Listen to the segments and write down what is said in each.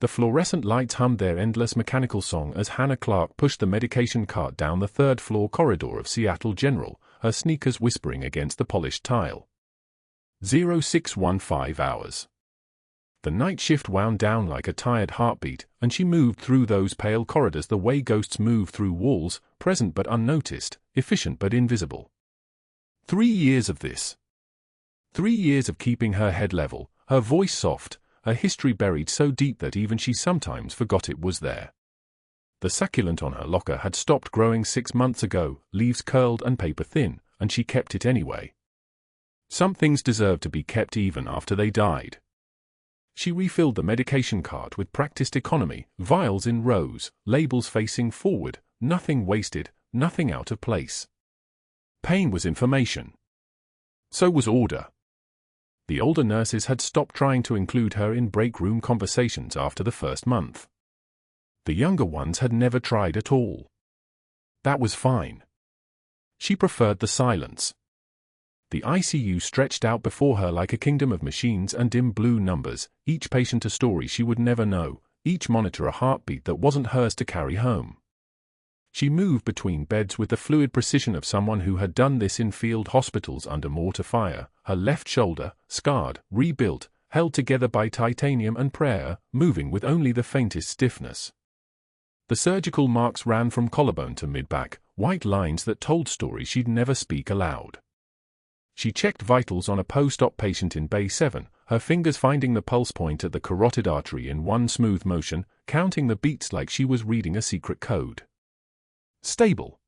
The fluorescent lights hummed their endless mechanical song as Hannah Clarke pushed the medication cart down the third-floor corridor of Seattle General, her sneakers whispering against the polished tile. 0615 hours. The night shift wound down like a tired heartbeat, and she moved through those pale corridors the way ghosts move through walls, present but unnoticed, efficient but invisible. 3 years of this. 3 years of keeping her head level, her voice soft, her history buried so deep that even she sometimes forgot it was there. The succulent on her locker had stopped growing 6 months ago, leaves curled and paper thin, and she kept it anyway. Some things deserve to be kept even after they died. She refilled the medication cart with practiced economy, vials in rows, labels facing forward, nothing wasted, nothing out of place. Pain was information. So was order. The older nurses had stopped trying to include her in break-room conversations after the first month. The younger ones had never tried at all. That was fine. She preferred the silence. The ICU stretched out before her like a kingdom of machines and dim blue numbers, each patient a story she would never know, each monitor a heartbeat that wasn't hers to carry home. She moved between beds with the fluid precision of someone who had done this in field hospitals under mortar fire, her left shoulder, scarred, rebuilt, held together by titanium and prayer, moving with only the faintest stiffness. The surgical marks ran from collarbone to mid-back, white lines that told stories she'd never speak aloud. She checked vitals on a post-op patient in Bay 7, her fingers finding the pulse point at the carotid artery in one smooth motion, counting the beats like she was reading a secret code. Stable.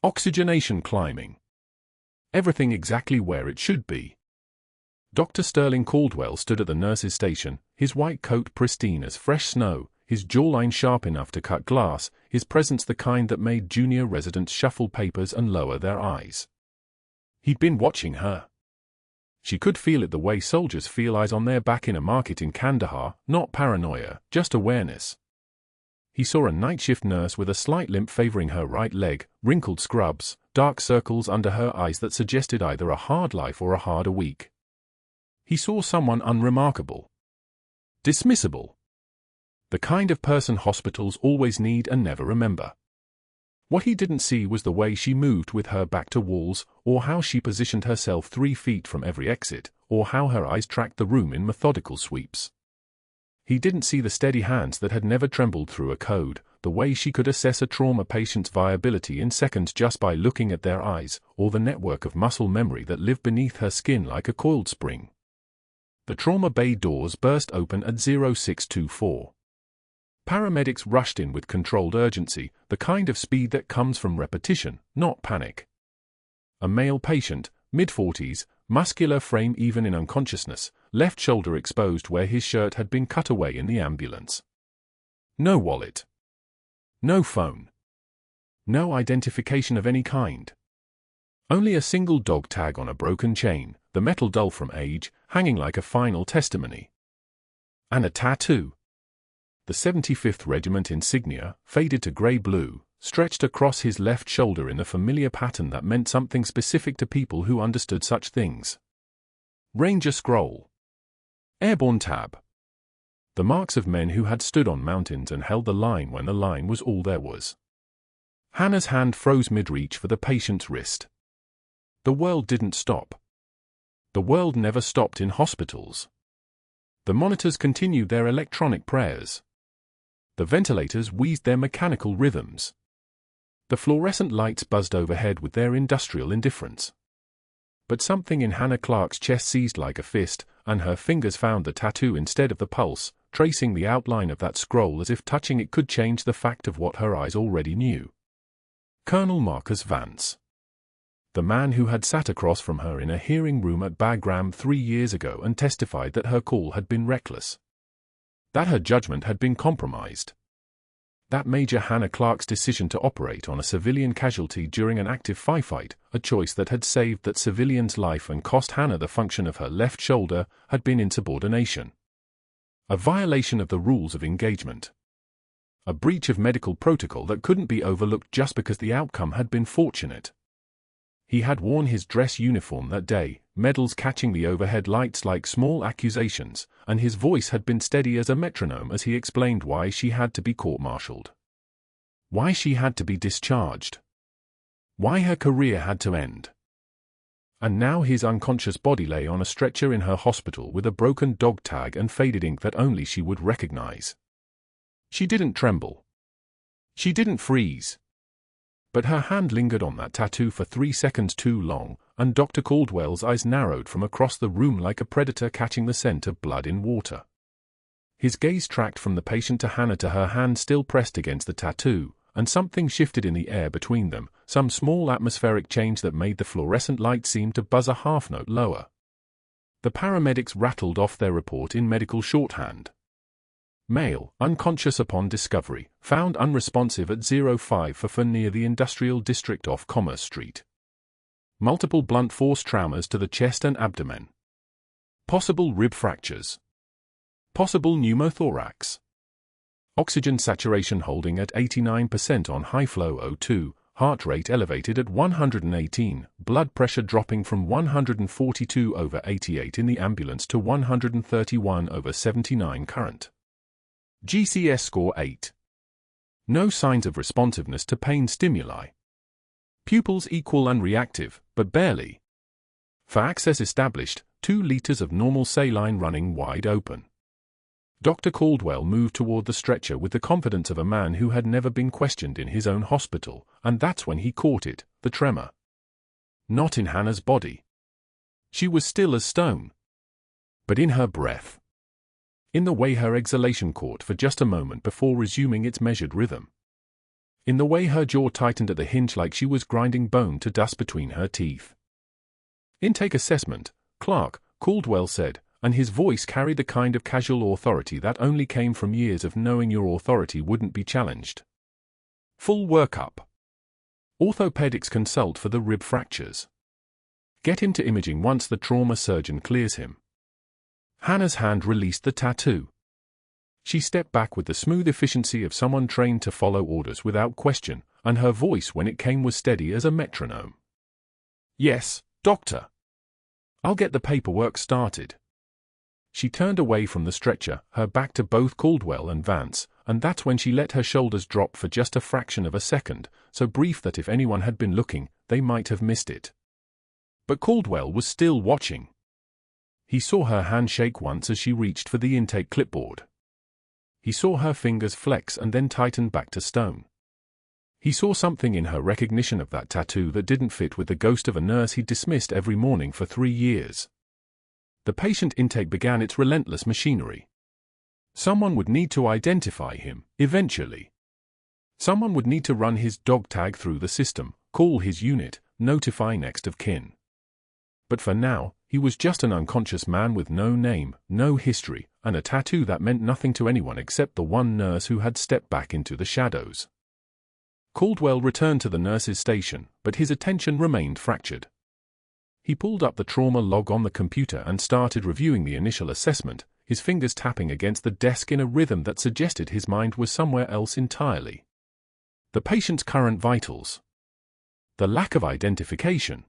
Oxygenation climbing. Everything exactly where it should be. Dr. Sterling Caldwell stood at the nurse's station, his white coat pristine as fresh snow, his jawline sharp enough to cut glass, his presence the kind that made junior residents shuffle papers and lower their eyes. He'd been watching her. She could feel it the way soldiers feel eyes on their back in a market in Kandahar, not paranoia, just awareness. He saw a night shift nurse with a slight limp favoring her right leg, wrinkled scrubs, dark circles under her eyes that suggested either a hard life or a harder week. He saw someone unremarkable. Dismissible. The kind of person hospitals always need and never remember. What he didn't see was the way she moved with her back to walls, or how she positioned herself 3 feet from every exit, or how her eyes tracked the room in methodical sweeps. He didn't see the steady hands that had never trembled through a code, the way she could assess a trauma patient's viability in seconds just by looking at their eyes, or the network of muscle memory that lived beneath her skin like a coiled spring. The trauma bay doors burst open at 0624. Paramedics rushed in with controlled urgency, the kind of speed that comes from repetition, not panic. A male patient, mid-40s, muscular frame even in unconsciousness, left shoulder exposed where his shirt had been cut away in the ambulance. No wallet. No phone. No identification of any kind. Only a single dog tag on a broken chain, the metal dull from age, hanging like a final testimony. And a tattoo. The 75th Regiment insignia, faded to grey-blue, stretched across his left shoulder in the familiar pattern that meant something specific to people who understood such things. Ranger scroll. Airborne tab. The marks of men who had stood on mountains and held the line when the line was all there was. Hannah's hand froze mid-reach for the patient's wrist. The world didn't stop. The world never stopped in hospitals. The monitors continued their electronic prayers. The ventilators wheezed their mechanical rhythms. The fluorescent lights buzzed overhead with their industrial indifference. But something in Hannah Clarke's chest seized like a fist, and her fingers found the tattoo instead of the pulse, tracing the outline of that scroll as if touching it could change the fact of what her eyes already knew. Colonel Marcus Vance. The man who had sat across from her in a hearing room at Bagram 3 years ago and testified that her call had been reckless. That her judgment had been compromised. That Major Hannah Clarke's decision to operate on a civilian casualty during an active firefight, a choice that had saved that civilian's life and cost Hannah the function of her left shoulder, had been insubordination. A violation of the rules of engagement. A breach of medical protocol that couldn't be overlooked just because the outcome had been fortunate. He had worn his dress uniform that day, medals catching the overhead lights like small accusations, and his voice had been steady as a metronome as he explained why she had to be court-martialed. Why she had to be discharged. Why her career had to end. And now his unconscious body lay on a stretcher in her hospital with a broken dog tag and faded ink that only she would recognize. She didn't tremble. She didn't freeze. But her hand lingered on that tattoo for 3 seconds too long, and Dr. Caldwell's eyes narrowed from across the room like a predator catching the scent of blood in water. His gaze tracked from the patient to Hannah to her hand still pressed against the tattoo, and something shifted in the air between them, some small atmospheric change that made the fluorescent light seem to buzz a half note lower. The paramedics rattled off their report in medical shorthand. Male, unconscious upon discovery, found unresponsive at 0544 near the industrial district off Commerce Street. Multiple blunt force traumas to the chest and abdomen. Possible rib fractures. Possible pneumothorax. Oxygen saturation holding at 89% on high flow O2, heart rate elevated at 118, blood pressure dropping from 142/88 in the ambulance to 131/79 current. GCS score 8. No signs of responsiveness to pain stimuli. Pupils equal and reactive, but barely. For access established, 2 liters of normal saline running wide open. Dr. Caldwell moved toward the stretcher with the confidence of a man who had never been questioned in his own hospital, and that's when he caught it, the tremor. Not in Hannah's body. She was still as stone. But in her breath. In the way her exhalation caught for just a moment before resuming its measured rhythm. In the way her jaw tightened at the hinge like she was grinding bone to dust between her teeth. Intake assessment, Clarke, Caldwell said, and his voice carried the kind of casual authority that only came from years of knowing your authority wouldn't be challenged. Full workup. Orthopedics consult for the rib fractures. Get him to imaging once the trauma surgeon clears him. Hannah's hand released the tattoo. She stepped back with the smooth efficiency of someone trained to follow orders without question, and her voice when it came was steady as a metronome. Yes, doctor. I'll get the paperwork started. She turned away from the stretcher, her back to both Caldwell and Vance, and that's when she let her shoulders drop for just a fraction of a second, so brief that if anyone had been looking, they might have missed it. But Caldwell was still watching. He saw her hand shake once as she reached for the intake clipboard. He saw her fingers flex and then tighten back to stone. He saw something in her recognition of that tattoo that didn't fit with the ghost of a nurse he'd dismissed every morning for 3 years. The patient intake began its relentless machinery. Someone would need to identify him, eventually. Someone would need to run his dog tag through the system, call his unit, notify next of kin. But for now, he was just an unconscious man with no name, no history, and a tattoo that meant nothing to anyone except the one nurse who had stepped back into the shadows. Caldwell returned to the nurse's station, but his attention remained fractured. He pulled up the trauma log on the computer and started reviewing the initial assessment, his fingers tapping against the desk in a rhythm that suggested his mind was somewhere else entirely. The patient's current vitals. The lack of identification.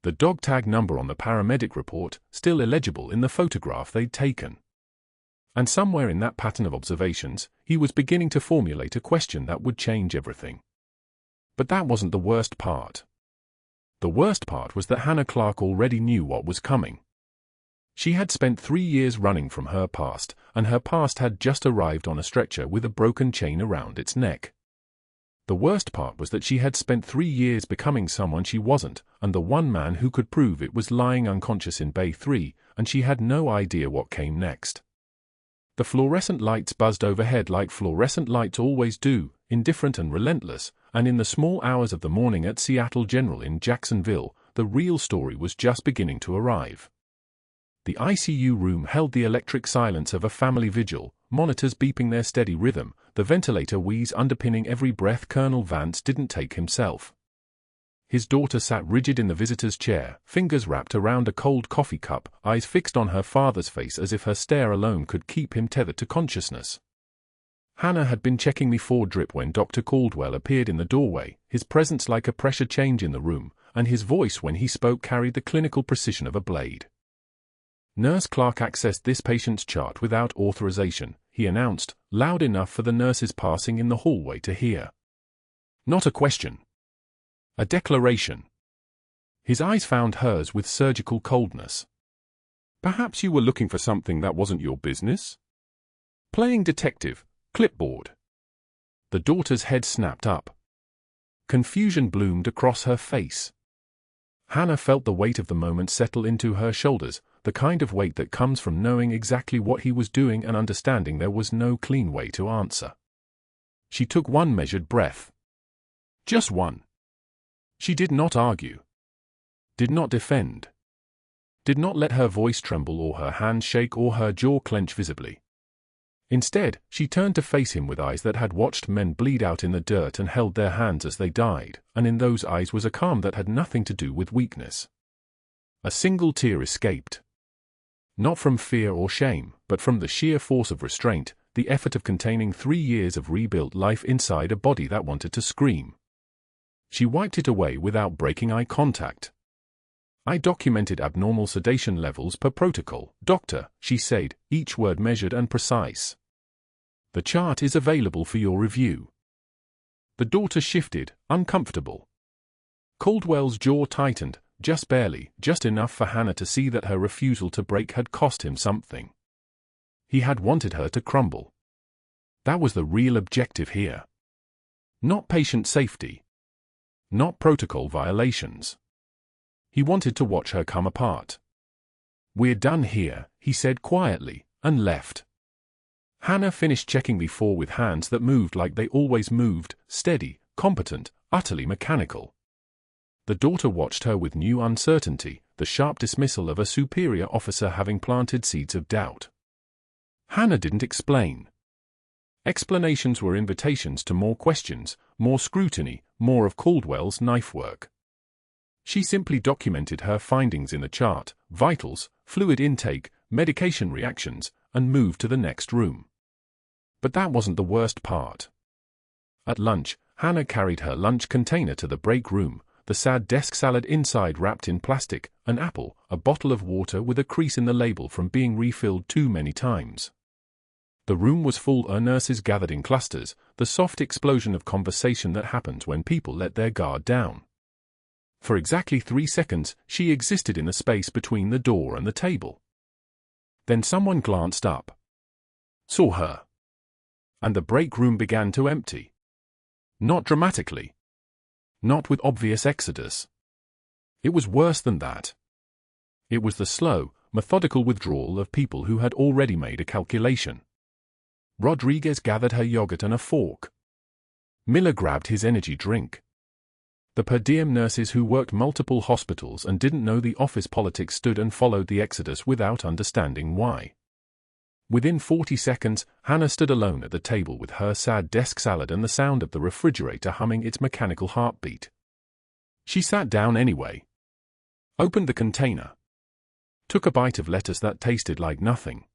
The dog tag number on the paramedic report, still illegible in the photograph they'd taken. And somewhere in that pattern of observations, he was beginning to formulate a question that would change everything. But that wasn't the worst part. The worst part was that Hannah Clarke already knew what was coming. She had spent 3 years running from her past, and her past had just arrived on a stretcher with a broken chain around its neck. The worst part was that she had spent 3 years becoming someone she wasn't, and the one man who could prove it was lying unconscious in Bay 3, and she had no idea what came next. The fluorescent lights buzzed overhead like fluorescent lights always do, indifferent and relentless, and in the small hours of the morning at Seattle General in Jacksonville, the real story was just beginning to arrive. The ICU room held the electric silence of a family vigil, monitors beeping their steady rhythm, the ventilator wheeze underpinning every breath Colonel Vance didn't take himself. His daughter sat rigid in the visitor's chair, fingers wrapped around a cold coffee cup, eyes fixed on her father's face as if her stare alone could keep him tethered to consciousness. Hannah had been checking the 4 drip when Dr. Caldwell appeared in the doorway, his presence like a pressure change in the room, and his voice when he spoke carried the clinical precision of a blade. Nurse Clarke accessed this patient's chart without authorization, he announced, loud enough for the nurses passing in the hallway to hear. Not a question. A declaration. His eyes found hers with surgical coldness. Perhaps you were looking for something that wasn't your business? Playing detective, clipboard. The daughter's head snapped up. Confusion bloomed across her face. Hannah felt the weight of the moment settle into her shoulders, the kind of weight that comes from knowing exactly what he was doing and understanding there was no clean way to answer. She took one measured breath. Just one. She did not argue. Did not defend. Did not let her voice tremble or her hand shake or her jaw clench visibly. Instead, she turned to face him with eyes that had watched men bleed out in the dirt and held their hands as they died, and in those eyes was a calm that had nothing to do with weakness. A single tear escaped. Not from fear or shame, but from the sheer force of restraint, the effort of containing 3 years of rebuilt life inside a body that wanted to scream. She wiped it away without breaking eye contact. I documented abnormal sedation levels per protocol, doctor, she said, each word measured and precise. The chart is available for your review. The daughter shifted, uncomfortable. Caldwell's jaw tightened, just barely, just enough for Hannah to see that her refusal to break had cost him something. He had wanted her to crumble. That was the real objective here. Not patient safety. Not protocol violations. He wanted to watch her come apart. We're done here, he said quietly, and left. Hannah finished checking the 4 with hands that moved like they always moved, steady, competent, utterly mechanical. The daughter watched her with new uncertainty, the sharp dismissal of a superior officer having planted seeds of doubt. Hannah didn't explain. Explanations were invitations to more questions, more scrutiny, more of Caldwell's knife work. She simply documented her findings in the chart, vitals, fluid intake, medication reactions, and moved to the next room. But that wasn't the worst part. At lunch, Hannah carried her lunch container to the break room, the sad desk salad inside wrapped in plastic, an apple, a bottle of water with a crease in the label from being refilled too many times. The room was full of nurses gathered in clusters, the soft explosion of conversation that happens when people let their guard down. For exactly 3 seconds, she existed in the space between the door and the table. Then someone glanced up. Saw her. And the break room began to empty. Not dramatically. Not with obvious exodus. It was worse than that. It was the slow, methodical withdrawal of people who had already made a calculation. Rodriguez gathered her yogurt and a fork. Miller grabbed his energy drink. The per diem nurses who worked multiple hospitals and didn't know the office politics stood and followed the exodus without understanding why. Within 40 seconds, Hannah stood alone at the table with her sad desk salad and the sound of the refrigerator humming its mechanical heartbeat. She sat down anyway. Opened the container. Took a bite of lettuce that tasted like nothing.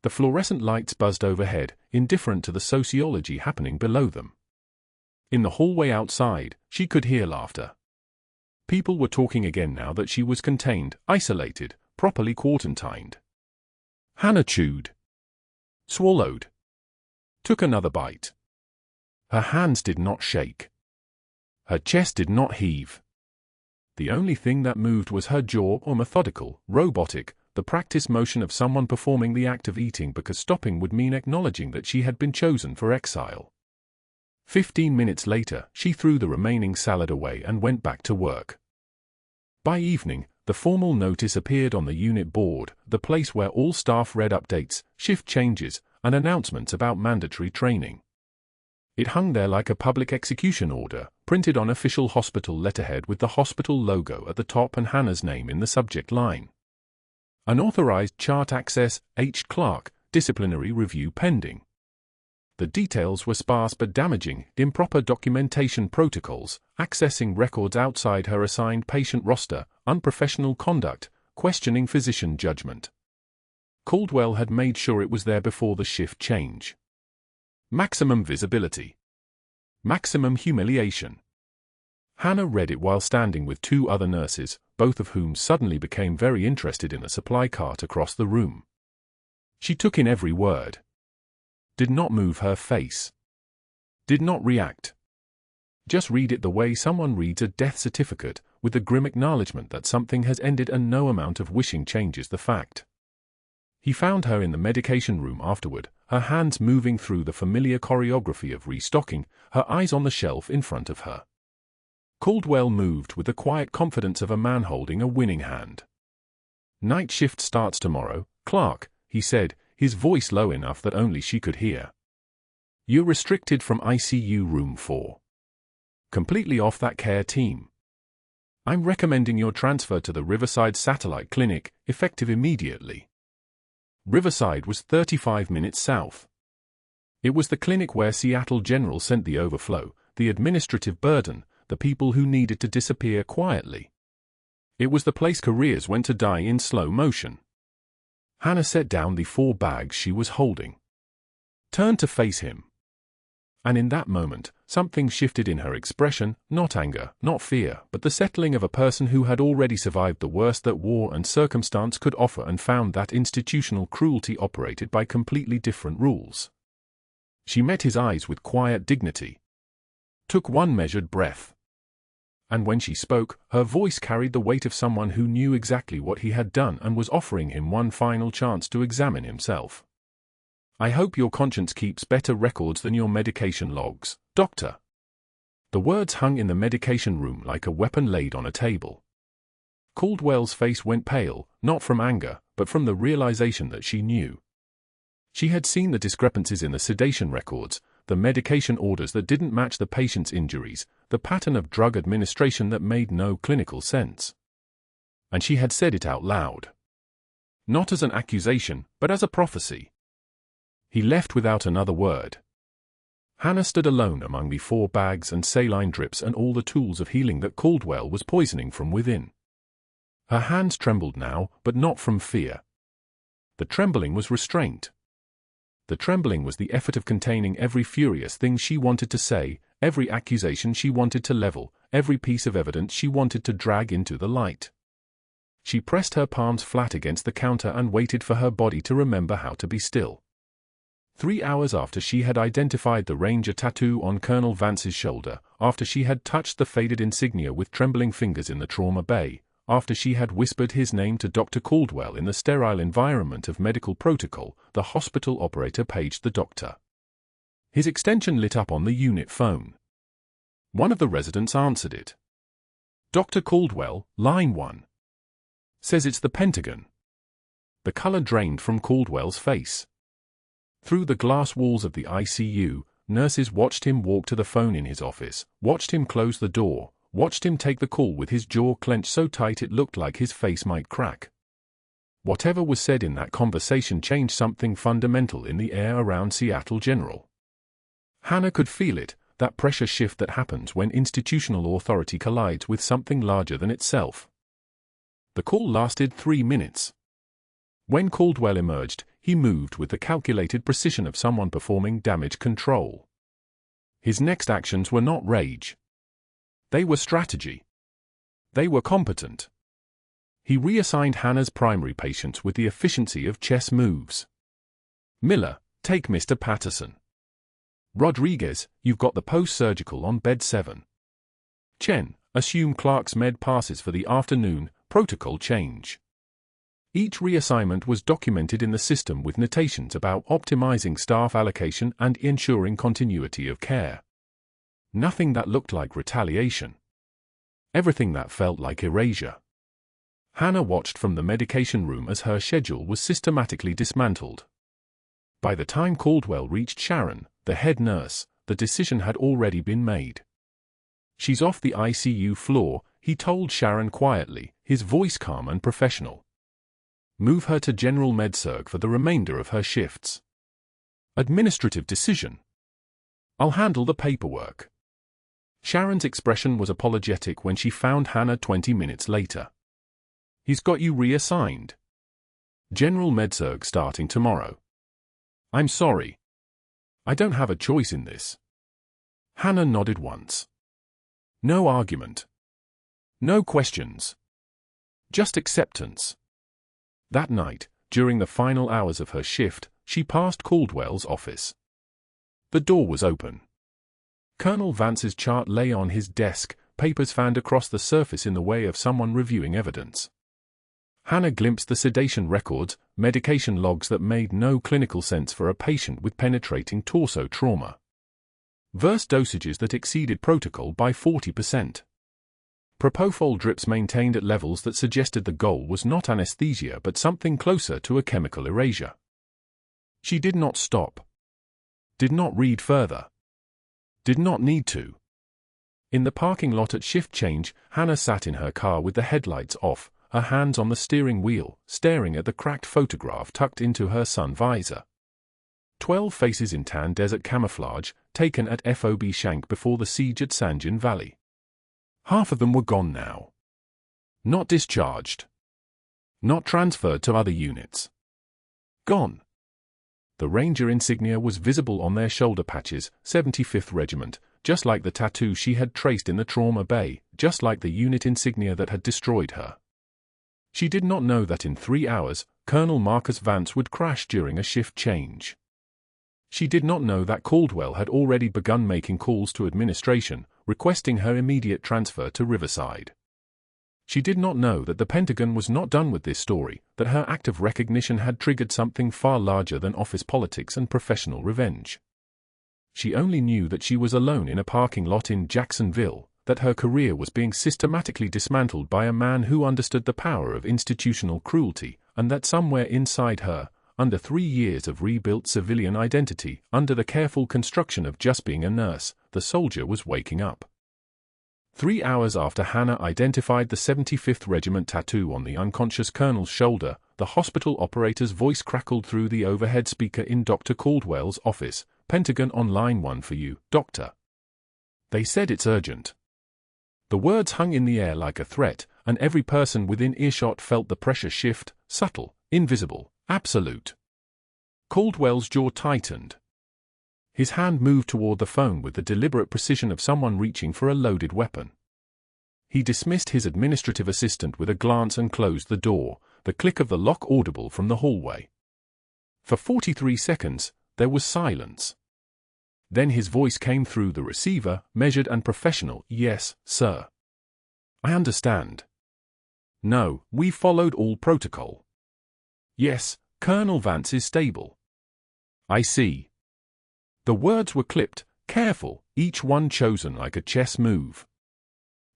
The fluorescent lights buzzed overhead, indifferent to the sociology happening below them. In the hallway outside, she could hear laughter. People were talking again now that she was contained, isolated, properly quarantined. Hannah chewed. Swallowed. Took another bite. Her hands did not shake. Her chest did not heave. The only thing that moved was her jaw, or methodical, robotic, the practice motion of someone performing the act of eating because stopping would mean acknowledging that she had been chosen for exile. 15 minutes later, she threw the remaining salad away and went back to work. By evening, the formal notice appeared on the unit board, the place where all staff read updates, shift changes, and announcements about mandatory training. It hung there like a public execution order, printed on official hospital letterhead with the hospital logo at the top and Hannah's name in the subject line. Unauthorized chart access, H. Clarke, disciplinary review pending. The details were sparse but damaging: improper documentation protocols, accessing records outside her assigned patient roster, unprofessional conduct, questioning physician judgment. Caldwell had made sure it was there before the shift change. Maximum visibility. Maximum humiliation. Hannah read it while standing with two other nurses, both of whom suddenly became very interested in a supply cart across the room. She took in every word. Did not move her face. Did not react. Just read it the way someone reads a death certificate, with the grim acknowledgement that something has ended and no amount of wishing changes the fact. He found her in the medication room afterward, her hands moving through the familiar choreography of restocking, her eyes on the shelf in front of her. Caldwell moved with the quiet confidence of a man holding a winning hand. "Night shift starts tomorrow, Clarke," he said, his voice low enough that only she could hear. "You're restricted from ICU room 4. Completely off that care team. I'm recommending your transfer to the Riverside Satellite Clinic, effective immediately." Riverside was 35 minutes south. It was the clinic where Seattle General sent the overflow, the administrative burden, the people who needed to disappear quietly. It was the place careers went to die in slow motion. Hannah set down the 4 bags she was holding. Turned to face him. And in that moment, something shifted in her expression, not anger, not fear, but the settling of a person who had already survived the worst that war and circumstance could offer and found that institutional cruelty operated by completely different rules. She met his eyes with quiet dignity. Took one measured breath. And when she spoke, her voice carried the weight of someone who knew exactly what he had done and was offering him one final chance to examine himself. "I hope your conscience keeps better records than your medication logs, Doctor." The words hung in the medication room like a weapon laid on a table. Caldwell's face went pale, not from anger, but from the realization that she knew. She had seen the discrepancies in the sedation records, the medication orders that didn't match the patient's injuries, the pattern of drug administration that made no clinical sense. And she had said it out loud. Not as an accusation, but as a prophecy. He left without another word. Hannah stood alone among the 4 bags and saline drips and all the tools of healing that Caldwell was poisoning from within. Her hands trembled now, but not from fear. The trembling was restraint. The trembling was the effort of containing every furious thing she wanted to say, every accusation she wanted to level, every piece of evidence she wanted to drag into the light. She pressed her palms flat against the counter and waited for her body to remember how to be still. 3 hours after she had identified the Ranger tattoo on Colonel Vance's shoulder, after she had touched the faded insignia with trembling fingers in the trauma bay, after she had whispered his name to Dr. Caldwell in the sterile environment of medical protocol, the hospital operator paged the doctor. His extension lit up on the unit phone. One of the residents answered it. "Dr. Caldwell, line 1. Says it's the Pentagon." The color drained from Caldwell's face. Through the glass walls of the ICU, nurses watched him walk to the phone in his office, watched him close the door, watched him take the call with his jaw clenched so tight it looked like his face might crack. Whatever was said in that conversation changed something fundamental in the air around Seattle General. Hannah could feel it, that pressure shift that happens when institutional authority collides with something larger than itself. The call lasted 3 minutes. When Caldwell emerged, he moved with the calculated precision of someone performing damage control. His next actions were not rage. They were strategy. They were competent. He reassigned Hannah's primary patients with the efficiency of chess moves. "Miller, take Mr. Patterson. Rodriguez, you've got the post-surgical on bed 7. Chen, assume Clarke's med passes for the afternoon, protocol change." Each reassignment was documented in the system with notations about optimizing staff allocation and ensuring continuity of care. Nothing that looked like retaliation. Everything that felt like erasure. Hannah watched from the medication room as her schedule was systematically dismantled. By the time Caldwell reached Sharon, the head nurse, the decision had already been made. "She's off the ICU floor," he told Sharon quietly, his voice calm and professional. "Move her to General MedSurg for the remainder of her shifts." Administrative decision. "I'll handle the paperwork." Sharon's expression was apologetic when she found Hannah 20 minutes later. "He's got you reassigned. General MedSurg starting tomorrow." "I'm sorry. I don't have a choice in this." Hannah nodded once. No argument. No questions. Just acceptance. That night, during the final hours of her shift, she passed Caldwell's office. The door was open. Colonel Vance's chart lay on his desk, papers fanned across the surface in the way of someone reviewing evidence. Hannah glimpsed the sedation records, medication logs that made no clinical sense for a patient with penetrating torso trauma. Verse dosages that exceeded protocol by 40%. Propofol drips maintained at levels that suggested the goal was not anesthesia but something closer to a chemical erasure. She did not stop. Did not read further. Did not need to. In the parking lot at shift change, Hannah sat in her car with the headlights off, her hands on the steering wheel, staring at the cracked photograph tucked into her sun visor. 12 faces in tan desert camouflage, taken at FOB Shank before the siege at Sanjin Valley. Half of them were gone now. Not discharged. Not transferred to other units. Gone. The Ranger insignia was visible on their shoulder patches, 75th Regiment, just like the tattoo she had traced in the trauma bay, just like the unit insignia that had destroyed her. She did not know that in 3 hours, Colonel Marcus Vance would crash during a shift change. She did not know that Caldwell had already begun making calls to administration, requesting her immediate transfer to Riverside. She did not know that the Pentagon was not done with this story, that her act of recognition had triggered something far larger than office politics and professional revenge. She only knew that she was alone in a parking lot in Jacksonville, that her career was being systematically dismantled by a man who understood the power of institutional cruelty, and that somewhere inside her, under 3 years of rebuilt civilian identity, under the careful construction of just being a nurse, the soldier was waking up. 3 hours after Hannah identified the 75th Regiment tattoo on the unconscious colonel's shoulder, the hospital operator's voice crackled through the overhead speaker in Dr. Caldwell's office. "Pentagon on line 1 for you, doctor. They said it's urgent." The words hung in the air like a threat, and every person within earshot felt the pressure shift, subtle, invisible, absolute. Caldwell's jaw tightened. His hand moved toward the phone with the deliberate precision of someone reaching for a loaded weapon. He dismissed his administrative assistant with a glance and closed the door, the click of the lock audible from the hallway. For 43 seconds, there was silence. Then his voice came through the receiver, measured and professional. "Yes, sir. I understand. No, we followed all protocol. Yes, Colonel Vance is stable. I see." The words were clipped, careful, each one chosen like a chess move.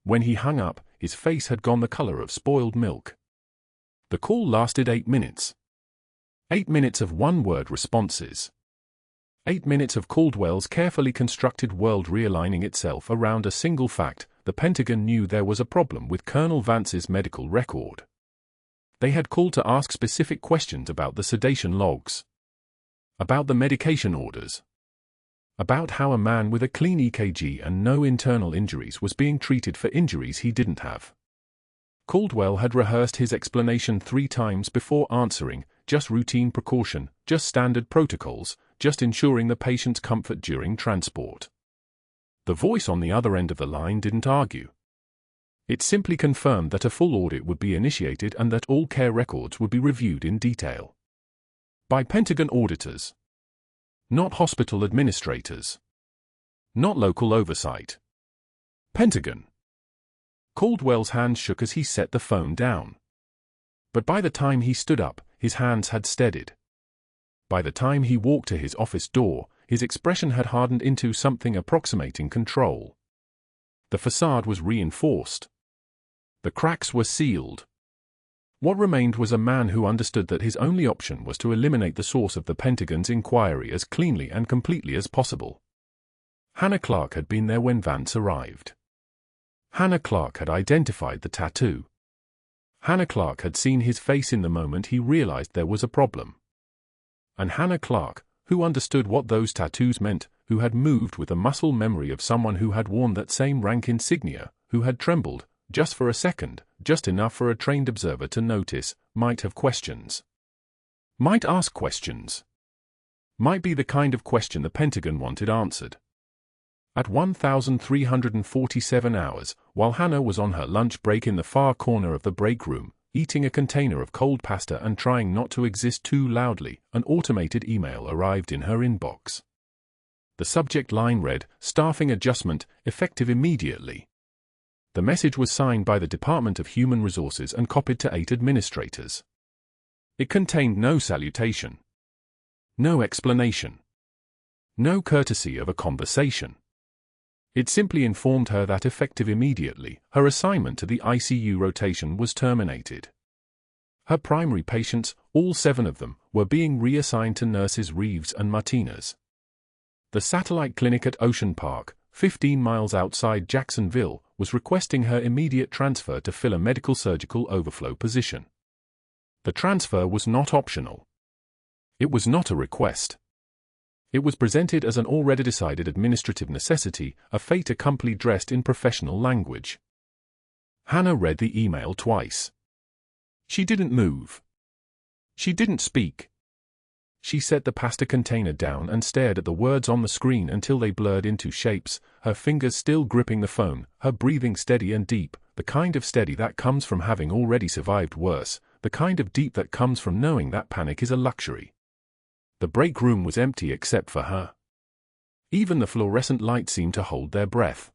When he hung up, his face had gone the color of spoiled milk. The call lasted 8 minutes. 8 minutes of one-word responses. 8 minutes of Caldwell's carefully constructed world realigning itself around a single fact: the Pentagon knew there was a problem with Colonel Vance's medical record. They had called to ask specific questions about the sedation logs, about the medication orders, about how a man with a clean EKG and no internal injuries was being treated for injuries he didn't have. Caldwell had rehearsed his explanation 3 times before answering: just routine precaution, just standard protocols, just ensuring the patient's comfort during transport. The voice on the other end of the line didn't argue. It simply confirmed that a full audit would be initiated and that all care records would be reviewed in detail. By Pentagon auditors. Not hospital administrators. Not local oversight. Pentagon. Caldwell's hands shook as he set the phone down. But by the time he stood up, his hands had steadied. By the time he walked to his office door, his expression had hardened into something approximating control. The facade was reinforced. The cracks were sealed. What remained was a man who understood that his only option was to eliminate the source of the Pentagon's inquiry as cleanly and completely as possible. Hannah Clarke had been there when Vance arrived. Hannah Clarke had identified the tattoo. Hannah Clarke had seen his face in the moment he realized there was a problem. And Hannah Clarke, who understood what those tattoos meant, who had moved with the muscle memory of someone who had worn that same rank insignia, who had trembled, just for a second, just enough for a trained observer to notice, might have questions. Might ask questions. Might be the kind of question the Pentagon wanted answered. At 1,347 hours, while Hannah was on her lunch break in the far corner of the break room, eating a container of cold pasta and trying not to exist too loudly, an automated email arrived in her inbox. The subject line read, "Staffing adjustment, effective immediately." The message was signed by the Department of Human Resources and copied to 8 administrators. It contained no salutation, no explanation, no courtesy of a conversation. It simply informed her that effective immediately, her assignment to the ICU rotation was terminated. Her primary patients, all 7 of them, were being reassigned to nurses Reeves and Martinez. The satellite clinic at Ocean Park, 15 miles outside Jacksonville, was requesting her immediate transfer to fill a medical surgical overflow position. The transfer was not optional. It was not a request. It was presented as an already decided administrative necessity, a fait accompli dressed in professional language. Hannah read the email twice. She didn't move. She didn't speak. She set the pasta container down and stared at the words on the screen until they blurred into shapes, her fingers still gripping the phone, her breathing steady and deep, the kind of steady that comes from having already survived worse, the kind of deep that comes from knowing that panic is a luxury. The break room was empty except for her. Even the fluorescent lights seemed to hold their breath.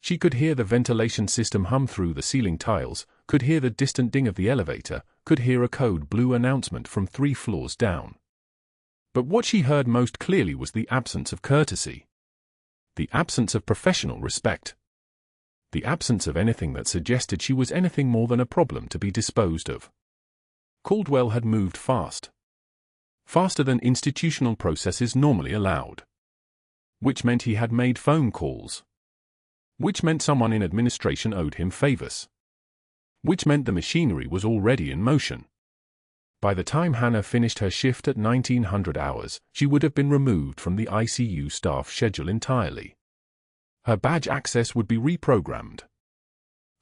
She could hear the ventilation system hum through the ceiling tiles, could hear the distant ding of the elevator, could hear a code blue announcement from 3 floors down. But what she heard most clearly was the absence of courtesy. The absence of professional respect. The absence of anything that suggested she was anything more than a problem to be disposed of. Caldwell had moved fast. Faster than institutional processes normally allowed. Which meant he had made phone calls. Which meant someone in administration owed him favors. Which meant the machinery was already in motion. By the time Hannah finished her shift at 1900 hours, she would have been removed from the ICU staff schedule entirely. Her badge access would be reprogrammed.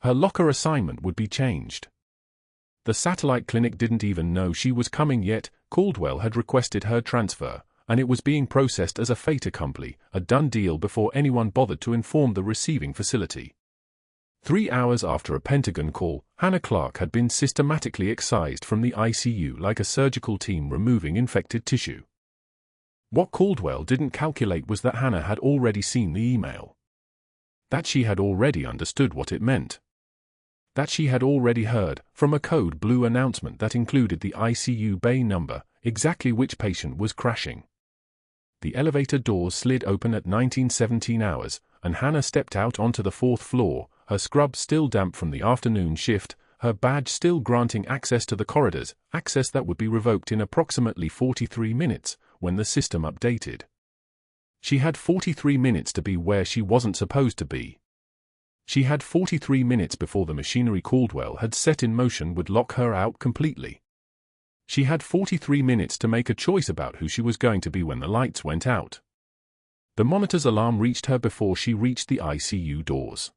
Her locker assignment would be changed. The satellite clinic didn't even know she was coming yet. Caldwell had requested her transfer, and it was being processed as a fait accompli, a done deal before anyone bothered to inform the receiving facility. 3 hours after a Pentagon call, Major Clarke had been systematically excised from the ICU like a surgical team removing infected tissue. What Caldwell didn't calculate was that Hannah had already seen the email. That she had already understood what it meant. That she had already heard, from a code blue announcement that included the ICU bay number, exactly which patient was crashing. The elevator doors slid open at 1917 hours, and Hannah stepped out onto the 4th floor, her scrub still damp from the afternoon shift, her badge still granting access to the corridors, access that would be revoked in approximately 43 minutes, when the system updated. She had 43 minutes to be where she wasn't supposed to be. She had 43 minutes before the machinery Caldwell had set in motion would lock her out completely. She had 43 minutes to make a choice about who she was going to be when the lights went out. The monitor's alarm reached her before she reached the ICU doors.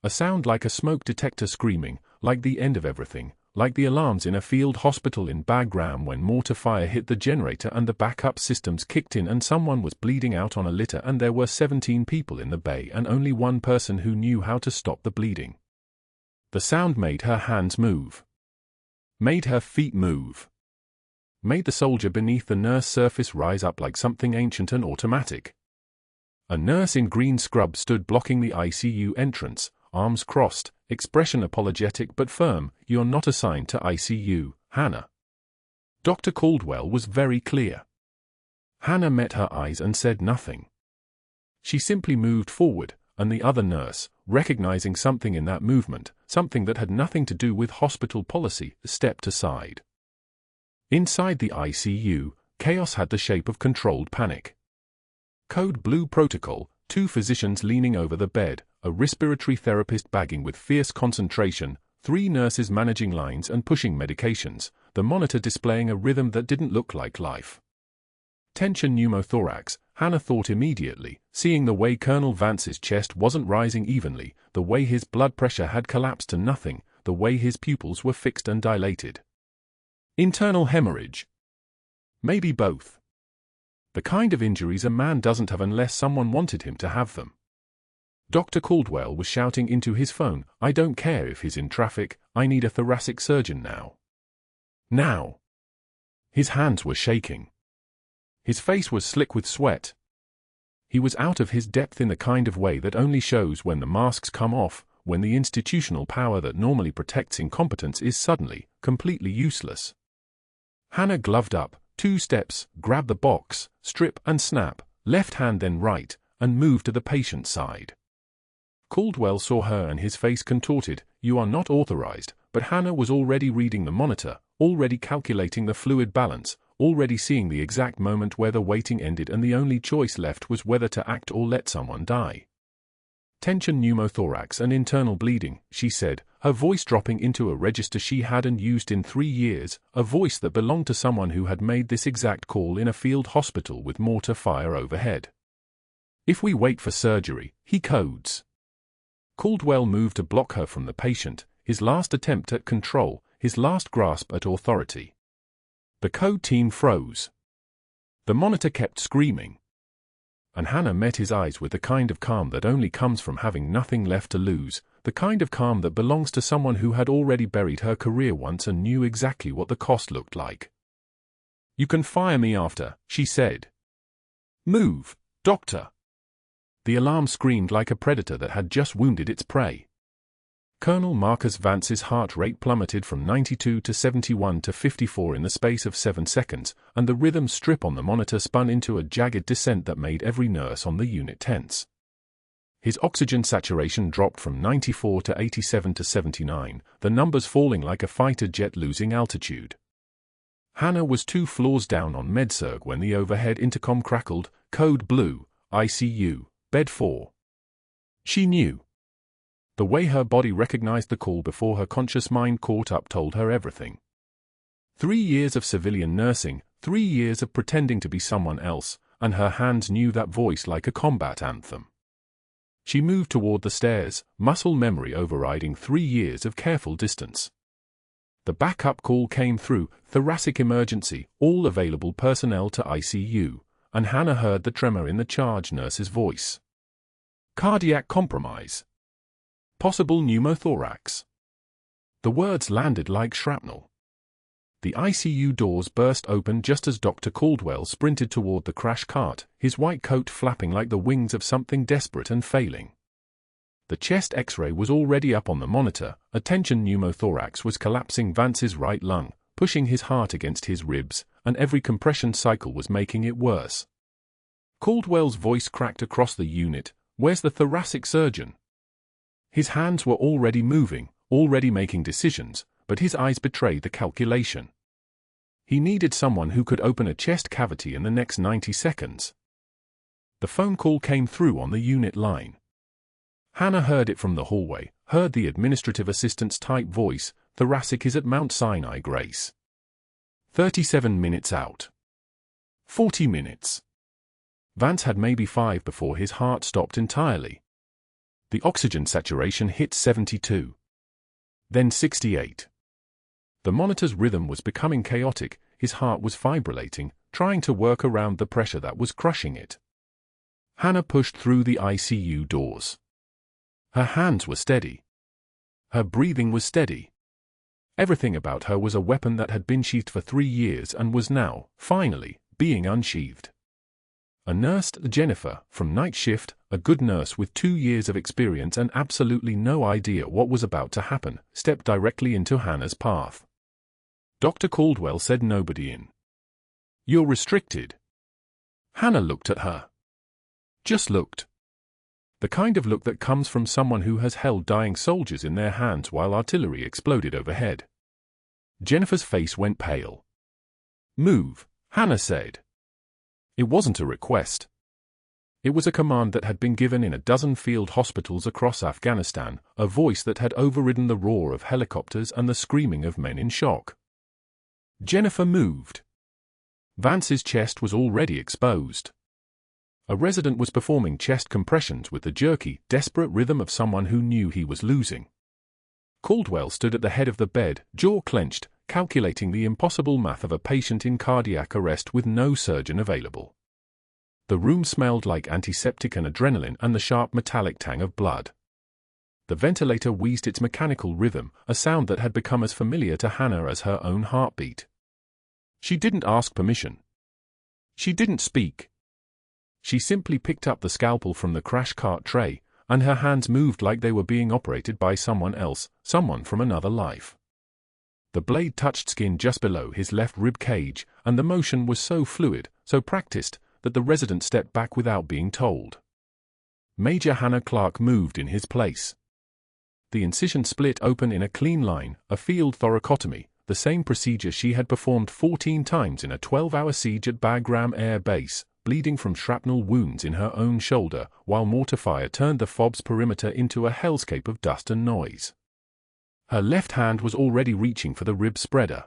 A sound like a smoke detector screaming, like the end of everything, like the alarms in a field hospital in Bagram when mortar fire hit the generator and the backup systems kicked in and someone was bleeding out on a litter and there were 17 people in the bay and only one person who knew how to stop the bleeding. The sound made her hands move. Made her feet move. Made the soldier beneath the nurse surface rise up like something ancient and automatic. A nurse in green scrub stood blocking the ICU entrance, arms crossed, expression apologetic but firm. "You're not assigned to ICU, Hannah." Dr. Caldwell was very clear. Hannah met her eyes and said nothing. She simply moved forward, and the other nurse, recognizing something in that movement, something that had nothing to do with hospital policy, stepped aside. Inside the ICU, chaos had the shape of controlled panic. Code blue protocol, 2 physicians leaning over the bed, a respiratory therapist bagging with fierce concentration, 3 nurses managing lines and pushing medications, the monitor displaying a rhythm that didn't look like life. Tension pneumothorax, Hannah thought immediately, seeing the way Colonel Vance's chest wasn't rising evenly, the way his blood pressure had collapsed to nothing, the way his pupils were fixed and dilated. Internal hemorrhage. Maybe both. The kind of injuries a man doesn't have unless someone wanted him to have them. Dr. Caldwell was shouting into his phone, "I don't care if he's in traffic, I need a thoracic surgeon now. Now!" His hands were shaking. His face was slick with sweat. He was out of his depth in the kind of way that only shows when the masks come off, when the institutional power that normally protects incompetence is suddenly, completely useless. Hannah gloved up, 2 steps, grabbed the box, strip and snap, left hand then right, and moved to the patient's side. Caldwell saw her and his face contorted. "You are not authorized," but Hannah was already reading the monitor, already calculating the fluid balance, already seeing the exact moment where the waiting ended and the only choice left was whether to act or let someone die. "Tension pneumothorax and internal bleeding," she said, her voice dropping into a register she hadn't used in 3 years, a voice that belonged to someone who had made this exact call in a field hospital with mortar fire overhead. "If we wait for surgery," he codes. Caldwell moved to block her from the patient, his last attempt at control, his last grasp at authority. The code team froze. The monitor kept screaming. And Hannah met his eyes with the kind of calm that only comes from having nothing left to lose, the kind of calm that belongs to someone who had already buried her career once and knew exactly what the cost looked like. "You can fire me after," she said. "Move, doctor." The alarm screamed like a predator that had just wounded its prey. Colonel Marcus Vance's heart rate plummeted from 92 to 71 to 54 in the space of 7 seconds, and the rhythm strip on the monitor spun into a jagged descent that made every nurse on the unit tense. His oxygen saturation dropped from 94 to 87 to 79, the numbers falling like a fighter jet losing altitude. Hannah was 2 floors down on MedSurg when the overhead intercom crackled, "Code blue, ICU, bed 4. She knew. The way her body recognized the call before her conscious mind caught up told her everything. 3 years of civilian nursing, 3 years of pretending to be someone else, and her hands knew that voice like a combat anthem. She moved toward the stairs, muscle memory overriding 3 years of careful distance. The backup call came through, thoracic emergency, all available personnel to ICU, and Hannah heard the tremor in the charge nurse's voice. Cardiac compromise. Possible pneumothorax. The words landed like shrapnel. The ICU doors burst open just as Dr. Caldwell sprinted toward the crash cart, his white coat flapping like the wings of something desperate and failing. The chest X-ray was already up on the monitor, a tension pneumothorax was collapsing Vance's right lung, pushing his heart against his ribs, and every compression cycle was making it worse. Caldwell's voice cracked across the unit, "Where's the thoracic surgeon?" His hands were already moving, already making decisions, but his eyes betrayed the calculation. He needed someone who could open a chest cavity in the next 90 seconds. The phone call came through on the unit line. Hannah heard it from the hallway, heard the administrative assistant's tight voice, "Thoracic is at Mount Sinai, Grace. 37 minutes out. 40 minutes. Vance had maybe 5 before his heart stopped entirely. The oxygen saturation hit 72. Then 68. The monitor's rhythm was becoming chaotic, his heart was fibrillating, trying to work around the pressure that was crushing it. Hannah pushed through the ICU doors. Her hands were steady. Her breathing was steady. Everything about her was a weapon that had been sheathed for 3 years and was now, finally, being unsheathed. A nurse, Jennifer, from night shift, a good nurse with 2 years of experience and absolutely no idea what was about to happen, stepped directly into Hannah's path. Dr. Caldwell said, "Nobody in. You're restricted." Hannah looked at her. Just looked. The kind of look that comes from someone who has held dying soldiers in their hands while artillery exploded overhead. Jennifer's face went pale. "Move," Hannah said. It wasn't a request. It was a command that had been given in a dozen field hospitals across Afghanistan, a voice that had overridden the roar of helicopters and the screaming of men in shock. Jennifer moved. Vance's chest was already exposed. A resident was performing chest compressions with the jerky, desperate rhythm of someone who knew he was losing. Caldwell stood at the head of the bed, jaw clenched, calculating the impossible math of a patient in cardiac arrest with no surgeon available. The room smelled like antiseptic and adrenaline and the sharp metallic tang of blood. The ventilator wheezed its mechanical rhythm, a sound that had become as familiar to Hannah as her own heartbeat. She didn't ask permission. She didn't speak. She simply picked up the scalpel from the crash cart tray, and her hands moved like they were being operated by someone else, someone from another life. The blade touched skin just below his left rib cage, and the motion was so fluid, so practiced, that the resident stepped back without being told. Major Clarke moved in his place. The incision split open in a clean line, a field thoracotomy, the same procedure she had performed 14 times in a 12-hour siege at Bagram Air Base, bleeding from shrapnel wounds in her own shoulder, while mortar fire turned the FOB's perimeter into a hellscape of dust and noise. Her left hand was already reaching for the rib spreader.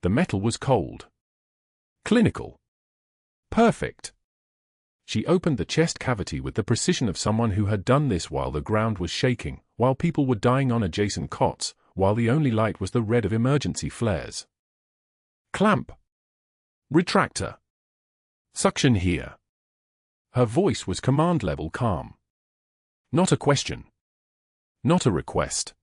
The metal was cold. Clinical. Perfect. She opened the chest cavity with the precision of someone who had done this while the ground was shaking, while people were dying on adjacent cots, while the only light was the red of emergency flares. Clamp. Retractor. Suction here. Her voice was command-level calm. Not a question. Not a request.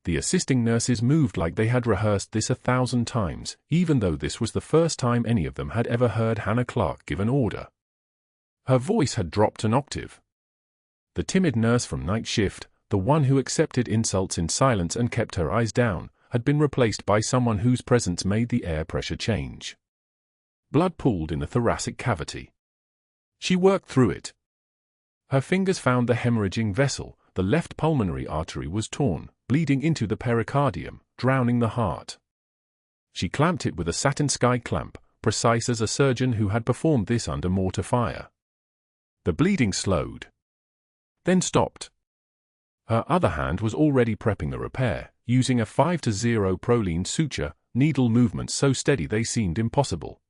The assisting nurses moved like they had rehearsed this 1,000 times, even though this was the first time any of them had ever heard Clarke give an order. Her voice had dropped an octave. The timid nurse from night shift, the one who accepted insults in silence and kept her eyes down, had been replaced by someone whose presence made the air pressure change. Blood pooled in the thoracic cavity. She worked through it. Her fingers found the hemorrhaging vessel. The left pulmonary artery was torn, bleeding into the pericardium, drowning the heart. She clamped it with a satin sky clamp, precise as a surgeon who had performed this under mortar fire. The bleeding slowed. Then stopped. Her other hand was already prepping the repair, using a 5-0 proline suture, needle movements so steady they seemed impossible.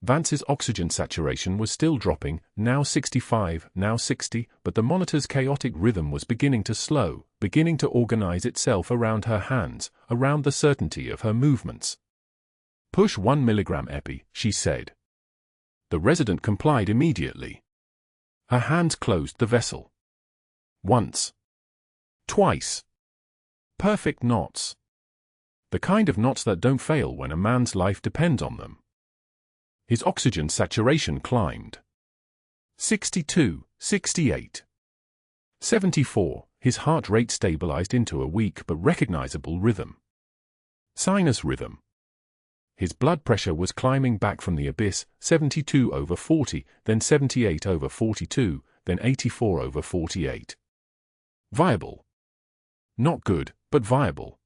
Vance's oxygen saturation was still dropping, now 65, now 60, but the monitor's chaotic rhythm was beginning to slow, beginning to organize itself around her hands, around the certainty of her movements. "Push 1 milligram epi," she said. The resident complied immediately. Her hands closed the vessel. Once. Twice. Perfect knots. The kind of knots that don't fail when a man's life depends on them. His oxygen saturation climbed. 62, 68. 74, his heart rate stabilized into a weak but recognizable rhythm. Sinus rhythm. His blood pressure was climbing back from the abyss, 72/40, then 78/42, then 84/48. Viable. Not good, but viable.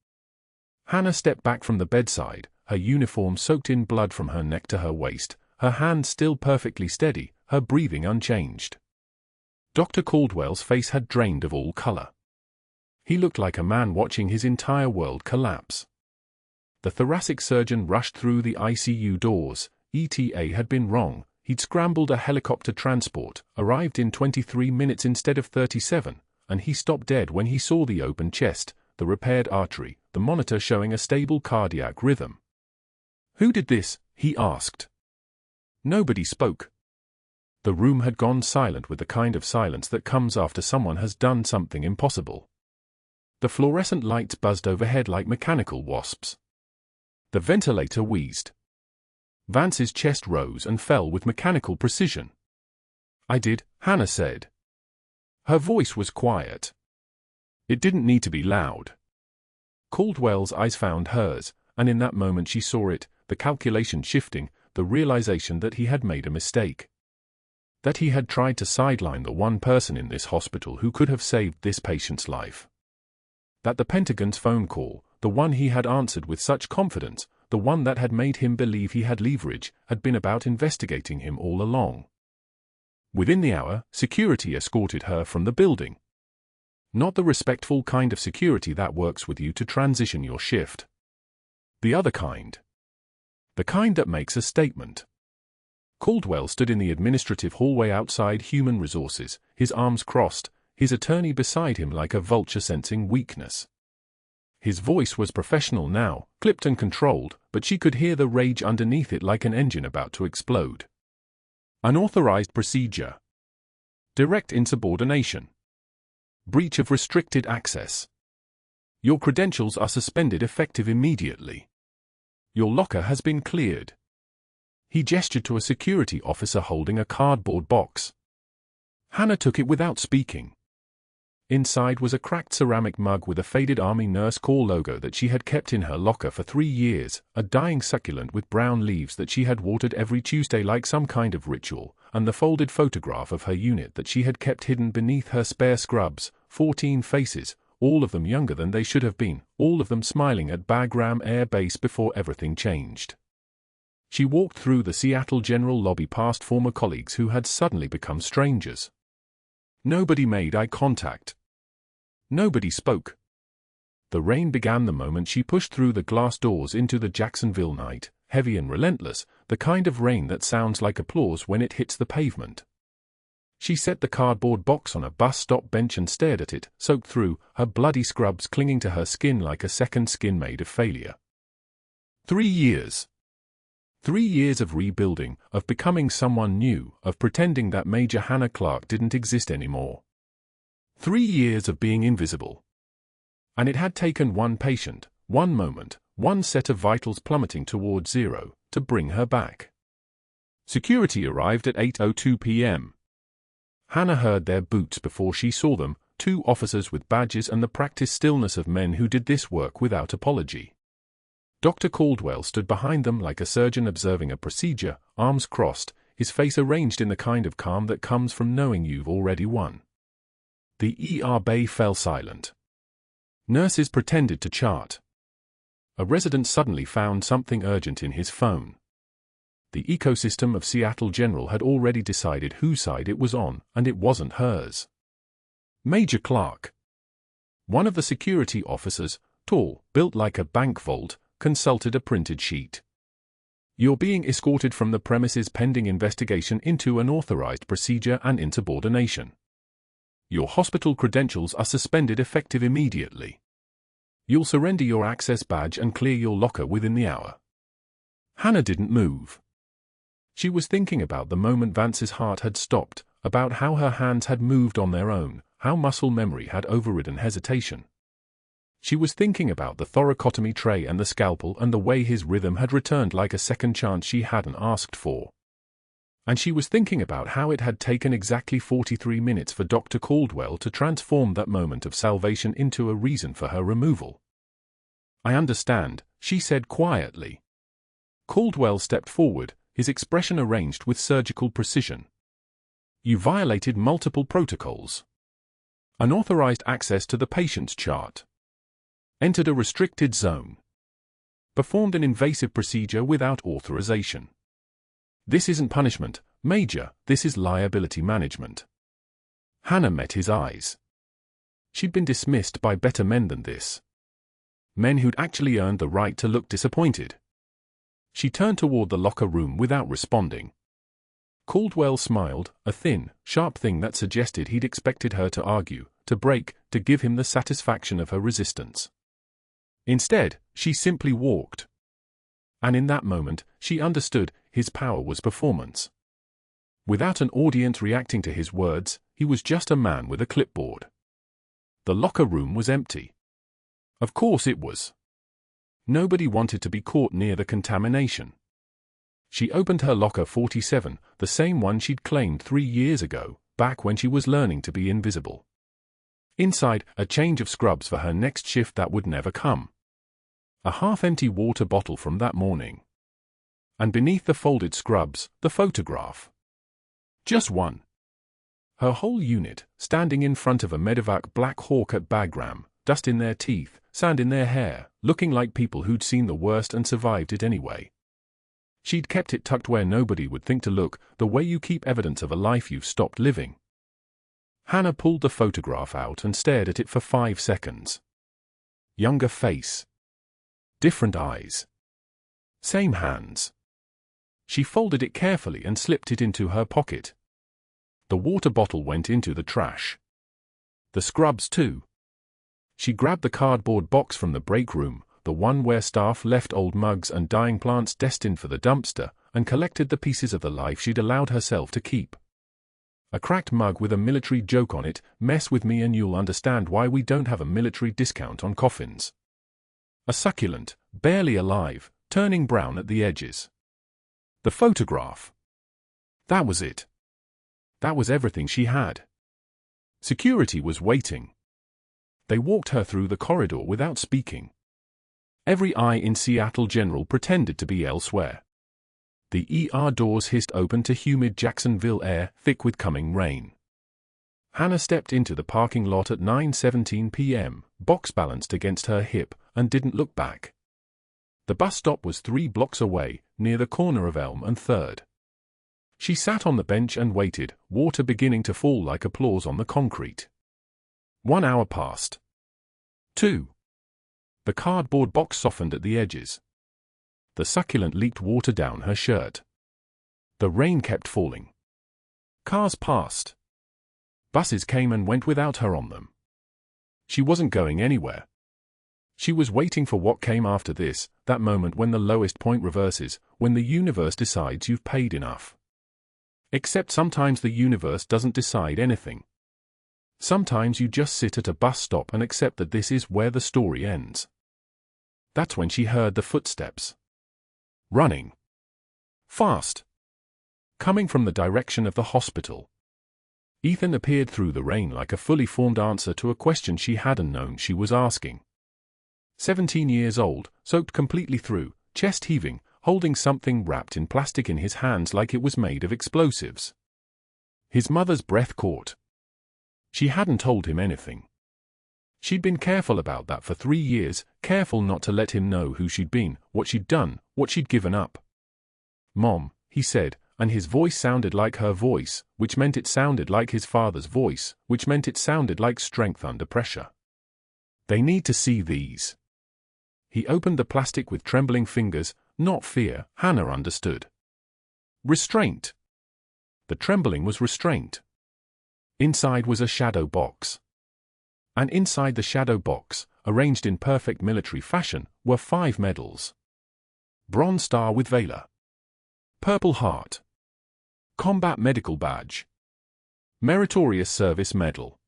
Hannah stepped back from the bedside, her uniform soaked in blood from her neck to her waist, her hands still perfectly steady, her breathing unchanged. Dr. Caldwell's face had drained of all color. He looked like a man watching his entire world collapse. The thoracic surgeon rushed through the ICU doors. ETA had been wrong. He'd scrambled a helicopter transport, arrived in 23 minutes instead of 37, and he stopped dead when he saw the open chest, the repaired artery, the monitor showing a stable cardiac rhythm. "Who did this?" he asked. Nobody spoke. The room had gone silent with the kind of silence that comes after someone has done something impossible. The fluorescent lights buzzed overhead like mechanical wasps. The ventilator wheezed. Vance's chest rose and fell with mechanical precision. "I did," Hannah said. Her voice was quiet. It didn't need to be loud. Caldwell's eyes found hers, and in that moment she saw it, the calculation shifting, the realization that he had made a mistake. That he had tried to sideline the one person in this hospital who could have saved this patient's life. That the Pentagon's phone call, the one he had answered with such confidence, the one that had made him believe he had leverage, had been about investigating him all along. Within the hour, security escorted her from the building. Not the respectful kind of security that works with you to transition your shift. The other kind. The kind that makes a statement. Caldwell stood in the administrative hallway outside Human Resources, his arms crossed, his attorney beside him like a vulture sensing weakness. His voice was professional now, clipped and controlled, but she could hear the rage underneath it like an engine about to explode. Unauthorized procedure. Direct insubordination. Breach of restricted access. Your credentials are suspended effective immediately. Your locker has been cleared. He gestured to a security officer holding a cardboard box. Hannah took it without speaking. Inside was a cracked ceramic mug with a faded Army Nurse Corps logo that she had kept in her locker for 3 years, a dying succulent with brown leaves that she had watered every Tuesday like some kind of ritual, and the folded photograph of her unit that she had kept hidden beneath her spare scrubs, 14 faces, all of them younger than they should have been, all of them smiling at Bagram Air Base before everything changed. She walked through the Seattle General lobby past former colleagues who had suddenly become strangers. Nobody made eye contact. Nobody spoke. The rain began the moment she pushed through the glass doors into the Jacksonville night, heavy and relentless, the kind of rain that sounds like applause when it hits the pavement. She set the cardboard box on a bus stop bench and stared at it, soaked through, her bloody scrubs clinging to her skin like a second skin made of failure. 3 years. 3 years of rebuilding, of becoming someone new, of pretending that Major Hannah Clarke didn't exist anymore. 3 years of being invisible. And it had taken one patient, one moment, one set of vitals plummeting toward zero, to bring her back. Security arrived at 8:02 p.m. Hannah heard their boots before she saw them, 2 officers with badges and the practiced stillness of men who did this work without apology. Dr. Caldwell stood behind them like a surgeon observing a procedure, arms crossed, his face arranged in the kind of calm that comes from knowing you've already won. The ER bay fell silent. Nurses pretended to chart. A resident suddenly found something urgent in his phone. The ecosystem of Seattle General had already decided whose side it was on, and it wasn't hers. Major Clarke. One of the security officers, tall, built like a bank vault, consulted a printed sheet. You're being escorted from the premises pending investigation into unauthorized procedure and insubordination. Your hospital credentials are suspended effective immediately. You'll surrender your access badge and clear your locker within the hour. Hannah didn't move. She was thinking about the moment Vance's heart had stopped, about how her hands had moved on their own, how muscle memory had overridden hesitation. She was thinking about the thoracotomy tray and the scalpel and the way his rhythm had returned like a second chance she hadn't asked for. And she was thinking about how it had taken exactly 43 minutes for Dr. Caldwell to transform that moment of salvation into a reason for her removal. I understand, she said quietly. Caldwell stepped forward, his expression arranged with surgical precision. You violated multiple protocols. Unauthorized access to the patient's chart. Entered a restricted zone. Performed an invasive procedure without authorization. This isn't punishment, Major, this is liability management. Hannah met his eyes. She'd been dismissed by better men than this. Men who'd actually earned the right to look disappointed. She turned toward the locker room without responding. Caldwell smiled, a thin, sharp thing that suggested he'd expected her to argue, to break, to give him the satisfaction of her resistance. Instead, she simply walked. And in that moment, she understood, his power was performance. Without an audience reacting to his words, he was just a man with a clipboard. The locker room was empty. Of course it was. Nobody wanted to be caught near the contamination. She opened her locker 47, the same one she'd claimed 3 years ago, back when she was learning to be invisible. Inside, a change of scrubs for her next shift that would never come. A half-empty water bottle from that morning. And beneath the folded scrubs, the photograph. Just one. Her whole unit, standing in front of a medevac Black Hawk at Bagram, dust in their teeth, sand in their hair, looking like people who'd seen the worst and survived it anyway. She'd kept it tucked where nobody would think to look, the way you keep evidence of a life you've stopped living. Hannah pulled the photograph out and stared at it for 5 seconds. Younger face. Different eyes. Same hands. She folded it carefully and slipped it into her pocket. The water bottle went into the trash. The scrubs too. She grabbed the cardboard box from the break room, the one where staff left old mugs and dying plants destined for the dumpster, and collected the pieces of the life she'd allowed herself to keep. A cracked mug with a military joke on it, "Mess with me and you'll understand why we don't have a military discount on coffins." A succulent, barely alive, turning brown at the edges. The photograph. That was it. That was everything she had. Security was waiting. They walked her through the corridor without speaking. Every eye in Seattle General pretended to be elsewhere. The ER doors hissed open to humid Jacksonville air, thick with coming rain. Hannah stepped into the parking lot at 9:17 p.m., box balanced against her hip, and didn't look back. The bus stop was 3 blocks away, near the corner of Elm and 3rd. She sat on the bench and waited, water beginning to fall like applause on the concrete. 1 hour passed. 2. The cardboard box softened at the edges. The succulent leaked water down her shirt. The rain kept falling. Cars passed. Buses came and went without her on them. She wasn't going anywhere. She was waiting for what came after this, that moment when the lowest point reverses, when the universe decides you've paid enough. Except sometimes the universe doesn't decide anything. Sometimes you just sit at a bus stop and accept that this is where the story ends. That's when she heard the footsteps. Running. Fast. Coming from the direction of the hospital. Ethan appeared through the rain like a fully formed answer to a question she hadn't known she was asking. 17 years old, soaked completely through, chest heaving, holding something wrapped in plastic in his hands like it was made of explosives. His mother's breath caught. She hadn't told him anything. She'd been careful about that for 3 years, careful not to let him know who she'd been, what she'd done, what she'd given up. "Mom," he said, and his voice sounded like her voice, which meant it sounded like his father's voice, which meant it sounded like strength under pressure. "They need to see these." He opened the plastic with trembling fingers, not fear, Hannah understood. Restraint. The trembling was restraint. Inside was a shadow box. And inside the shadow box, arranged in perfect military fashion, were 5 medals. Bronze Star with Valor. Purple Heart. Combat Medical Badge. Meritorious Service Medal.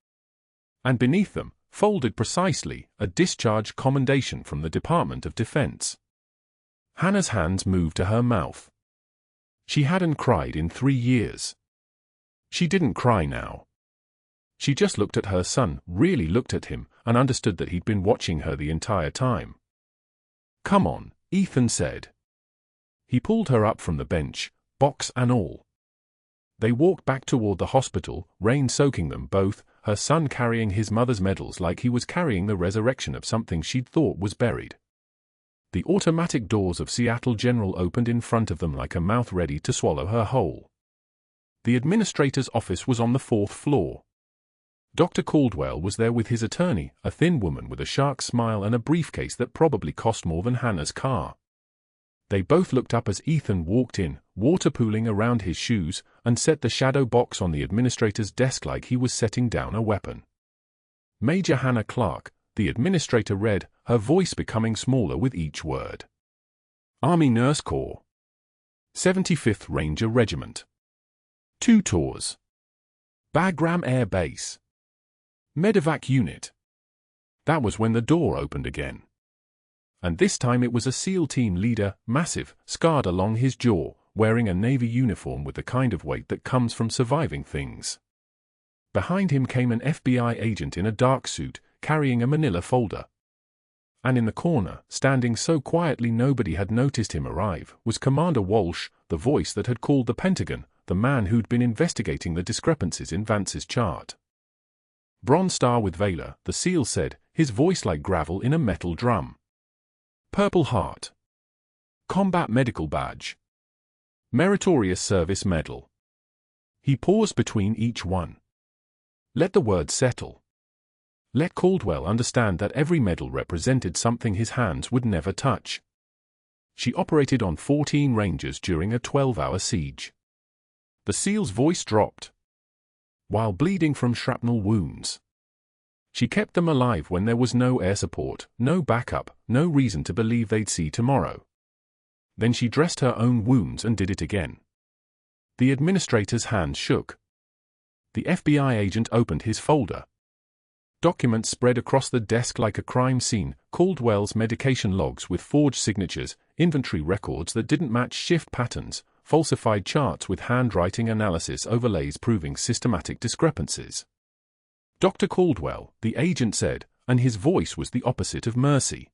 And beneath them, folded precisely, a discharge commendation from the Department of Defense. Hannah's hands moved to her mouth. She hadn't cried in 3 years. She didn't cry now. She just looked at her son, really looked at him, and understood that he'd been watching her the entire time. "Come on," Ethan said. He pulled her up from the bench, box and all. They walked back toward the hospital, rain soaking them both, her son carrying his mother's medals like he was carrying the resurrection of something she'd thought was buried. The automatic doors of Seattle General opened in front of them like a mouth ready to swallow her whole. The administrator's office was on the 4th floor. Dr. Caldwell was there with his attorney, a thin woman with a shark smile and a briefcase that probably cost more than Hannah's car. They both looked up as Ethan walked in, water pooling around his shoes, and set the shadow box on the administrator's desk like he was setting down a weapon. Major Hannah Clarke, the administrator read, her voice becoming smaller with each word. Army Nurse Corps. 75th Ranger Regiment. 2 tours. Bagram Air Base. Medevac Unit. That was when the door opened again. And this time it was a SEAL team leader, massive, scarred along his jaw, wearing a Navy uniform with the kind of weight that comes from surviving things. Behind him came an FBI agent in a dark suit, carrying a manila folder. And in the corner, standing so quietly nobody had noticed him arrive, was Commander Walsh, the voice that had called the Pentagon, the man who'd been investigating the discrepancies in Vance's chart. Bronze Star with Valor, the SEAL said, his voice like gravel in a metal drum. Purple Heart. Combat Medical Badge. Meritorious Service Medal. He paused between each one. Let the words settle. Let Caldwell understand that every medal represented something his hands would never touch. She operated on 14 Rangers during a 12-hour siege. The SEAL's voice dropped. While bleeding from shrapnel wounds. She kept them alive when there was no air support, no backup, no reason to believe they'd see tomorrow. Then she dressed her own wounds and did it again. The administrator's hand shook. The FBI agent opened his folder. Documents spread across the desk like a crime scene: Caldwell's medication logs with forged signatures, inventory records that didn't match shift patterns, falsified charts with handwriting analysis overlays proving systematic discrepancies. "Dr. Caldwell," the agent said, and his voice was the opposite of mercy.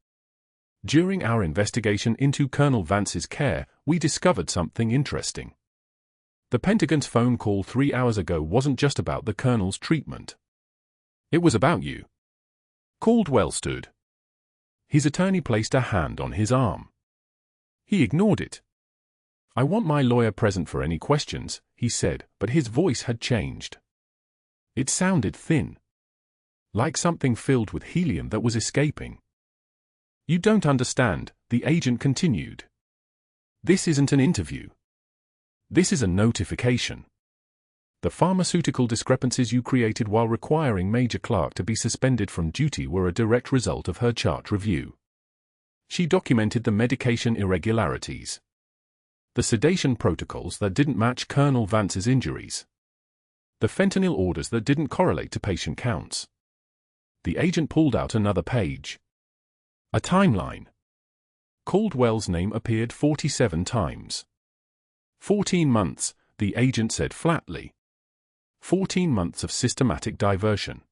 "During our investigation into Colonel Vance's care, we discovered something interesting. The Pentagon's phone call 3 hours ago wasn't just about the Colonel's treatment. It was about you." Caldwell stood. His attorney placed a hand on his arm. He ignored it. "I want my lawyer present for any questions," he said, but his voice had changed. It sounded thin, like something filled with helium that was escaping. "You don't understand," the agent continued. "This isn't an interview. This is a notification. The pharmaceutical discrepancies you created while requiring Major Clarke to be suspended from duty were a direct result of her chart review. She documented the medication irregularities, the sedation protocols that didn't match Colonel Vance's injuries, the fentanyl orders that didn't correlate to patient counts." The agent pulled out another page. A timeline. Caldwell's name appeared 47 times. 14 months, the agent said flatly. 14 months of systematic diversion.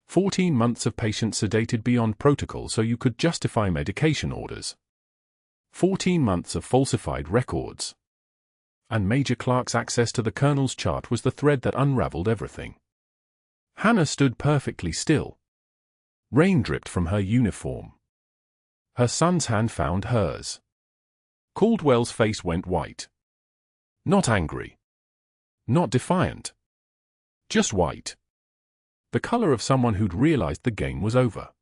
14 months of patients sedated beyond protocol so you could justify medication orders. 14 months of falsified records. And Major Clarke's access to the Colonel's chart was the thread that unraveled everything. Hannah stood perfectly still. Rain dripped from her uniform. Her son's hand found hers. Caldwell's face went white. Not angry. Not defiant. Just white. The color of someone who'd realized the game was over.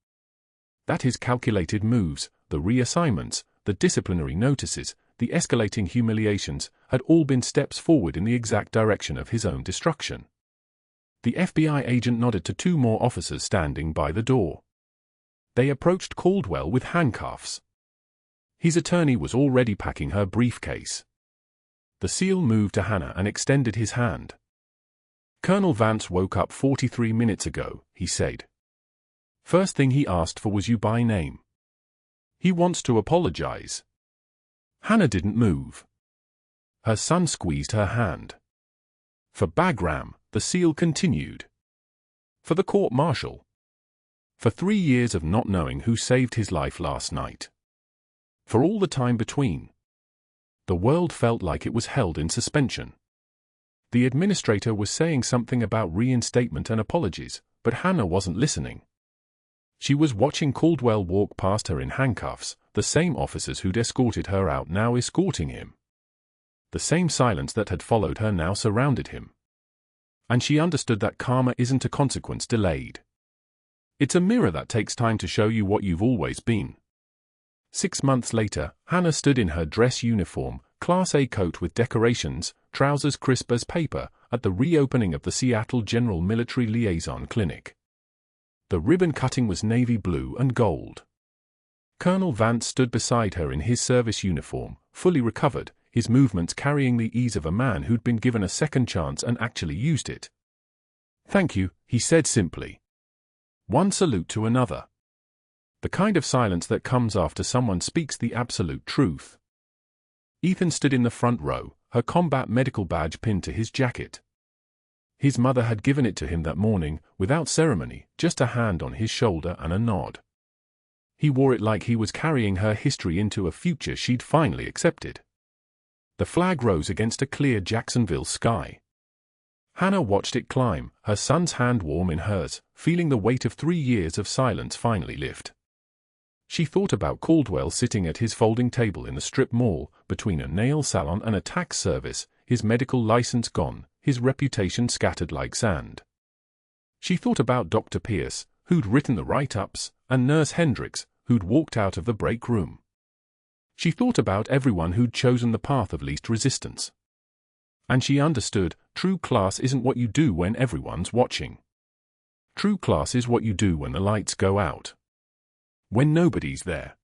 That his calculated moves, the reassignments, the disciplinary notices, the escalating humiliations, had all been steps forward in the exact direction of his own destruction. The FBI agent nodded to 2 more officers standing by the door. They approached Caldwell with handcuffs. His attorney was already packing her briefcase. The SEAL moved to Hannah and extended his hand. "Colonel Vance woke up 43 minutes ago," he said. "First thing he asked for was you by name. He wants to apologize." Hannah didn't move. Her son squeezed her hand. "For Bagram," the SEAL continued. "For the court-martial. For 3 years of not knowing who saved his life last night. For all the time between." The world felt like it was held in suspension. The administrator was saying something about reinstatement and apologies, but Hannah wasn't listening. She was watching Caldwell walk past her in handcuffs, the same officers who'd escorted her out now escorting him. The same silence that had followed her now surrounded him. And she understood that karma isn't a consequence delayed. It's a mirror that takes time to show you what you've always been. 6 months later, Hannah stood in her dress uniform, Class A coat with decorations, trousers crisp as paper, at the reopening of the Seattle General Military Liaison Clinic. The ribbon cutting was navy blue and gold. Colonel Vance stood beside her in his service uniform, fully recovered, his movements carrying the ease of a man who'd been given a second chance and actually used it. "Thank you," he said simply. One salute to another. The kind of silence that comes after someone speaks the absolute truth. Ethan stood in the front row, her combat medical badge pinned to his jacket. His mother had given it to him that morning, without ceremony, just a hand on his shoulder and a nod. He wore it like he was carrying her history into a future she'd finally accepted. The flag rose against a clear Jacksonville sky. Hannah watched it climb, her son's hand warm in hers, feeling the weight of 3 years of silence finally lift. She thought about Caldwell sitting at his folding table in the strip mall, between a nail salon and a tax service, his medical license gone, his reputation scattered like sand. She thought about Dr. Pierce, who'd written the write-ups, and Nurse Hendricks, who'd walked out of the break room. She thought about everyone who'd chosen the path of least resistance. And she understood, true class isn't what you do when everyone's watching. True class is what you do when the lights go out. When nobody's there.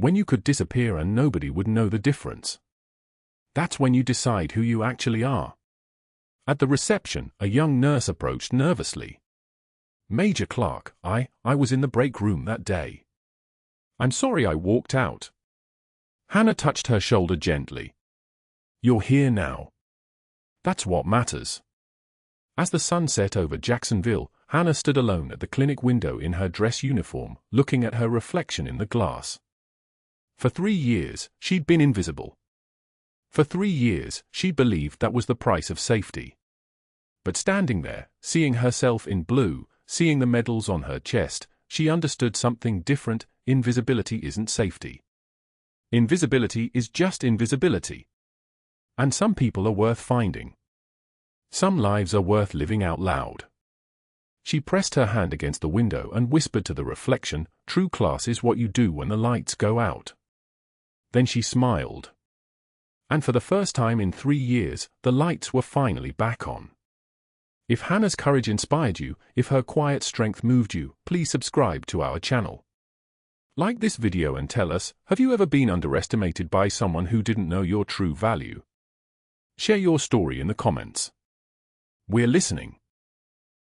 When you could disappear and nobody would know the difference. That's when you decide who you actually are. At the reception, a young nurse approached nervously. Major Clarke, I was in the break room that day. I'm sorry I walked out. Hannah touched her shoulder gently. You're here now. That's what matters. As the sun set over Jacksonville, Hannah stood alone at the clinic window in her dress uniform, looking at her reflection in the glass. For 3 years, she'd been invisible. For 3 years, she believed that was the price of safety. But standing there, seeing herself in blue, seeing the medals on her chest, she understood something different. Invisibility isn't safety. Invisibility is just invisibility. And some people are worth finding. Some lives are worth living out loud. She pressed her hand against the window and whispered to the reflection, true class is what you do when the lights go out. Then she smiled. And for the first time in 3 years, the lights were finally back on. If Hannah's courage inspired you, if her quiet strength moved you, please subscribe to our channel. Like this video and tell us, have you ever been underestimated by someone who didn't know your true value? Share your story in the comments. We're listening.